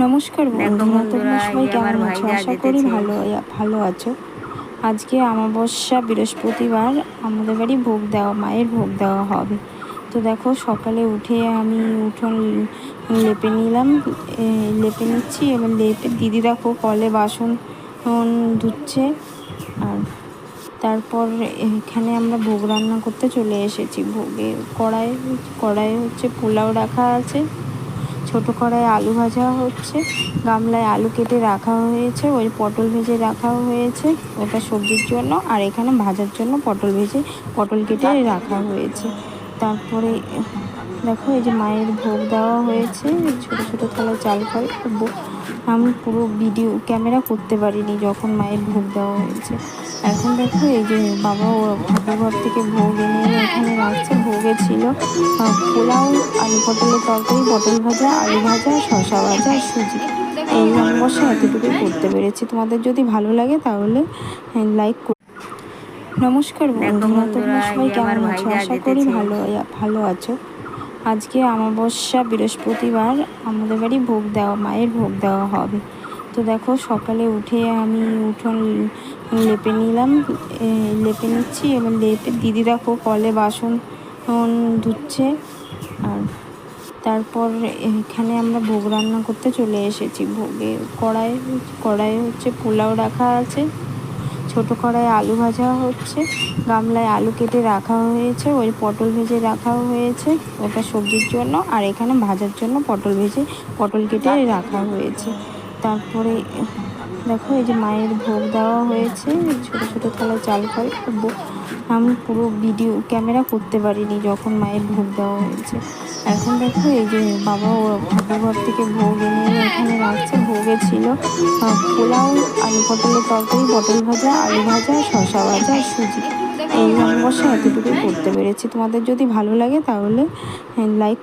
নমস্কার দেখো বন্ধুরা, বন্ধুরা, তোমরা এই সবাই যে আমার কেমন আছো? ভাইরা আশা করি যেতেছে। ভালো আছো। আজকে অমাবস্যা বৃহস্পতিবার, আমাদের বাড়ি মায়ের ভোগ দেওয়া হবে। তো দেখো, সকালে উঠে আমি উঠোন লেপে নিলাম, লেপে নিচ্ছি। এবার লেপে দিদি দেখো কলে বাসন ধুচ্ছে। আর তারপর এখানে আমরা ভোগ রান্না করতে চলে এসেছি। ভোগে কড়াই হচ্ছে পোলাও রাখা আছে, ছোট কড়াই আলু ভাজা হচ্ছে, গামলায় আলু কেটে রাখা হয়েছে, ওই পটল ভেজে রাখা হয়েছে, ওটা সবজির জন্য। আর এখানে ভাজার জন্য পটল কেটে রাখা হয়েছে। তারপরে দেখো, এই যে মায়ের ভোগ দেওয়া হয়েছে, ছোট ছোট থালায় চাল ফল। আমি পুরো ভিডিও ক্যামেরা করতে পারিনি যখন মায়ের ভোগ দেওয়া হয়েছে। এখন দেখো, এই যে বাবা ও ঠাকুরঘর থেকে ভোগ এনে এখানে রাখছে। ভোগে ছিল পোলাও, আলু পটলের তরকারি, পটল ভাজা, আলু ভাজা, শসা ভাজা আর সুজি। এই অমাবস্যা এতটুকুই করতে পেরেছি। তোমাদের যদি ভালো লাগে তাহলে লাইক। নমস্কার দেখো বন্ধুরা, বন্ধুরা, তোমরা এই সবাই যে আমার কেমন আছো? ভাইরা আশা করি যেতেছে। ভালো আছো। আজকে অমাবস্যা বৃহস্পতিবার, আমাদের বাড়ি মায়ের ভোগ দেওয়া হবে। তো দেখো, সকালে উঠে আমি উঠোন লেপে নিলাম, লেপে নিচ্ছি। এবার লেপে দিদি দেখো কলে বাসন ধুচ্ছে। আর তারপর এখানে আমরা ভোগ রান্না করতে চলে এসেছি। ভোগে কড়াই হচ্ছে পোলাও রাখা আছে, ছোট কড়াই আলু ভাজা হচ্ছে, গামলায় আলু কেটে রাখা হয়েছে, ওই পটল ভেজে রাখা হয়েছে, ওটা সবজির জন্য। আর এখানে ভাজার জন্য পটল কেটে রাখা হয়েছে। তারপরে দেখো, এই যে মায়ের ভোগ দেওয়া হয়েছে, ছোট ছোট থালায় চাল ফল। আমি পুরো ভিডিও ক্যামেরা করতে পারিনি যখন মায়ের ভোগ দেওয়া হয়েছে। এখন দেখো, এই যে বাবা ও ঠাকুরঘর থেকে ভোগ এনে এখানে রাখছে। ভোগে ছিল পোলাও, আলু পটলের তরকারি, পটল ভাজা, আলু ভাজা, শসা ভাজা আর সুজি। এই অমাবস্যা এতটুকুই করতে পেরেছি। তোমাদের যদি ভালো লাগে তাহলে লাইক।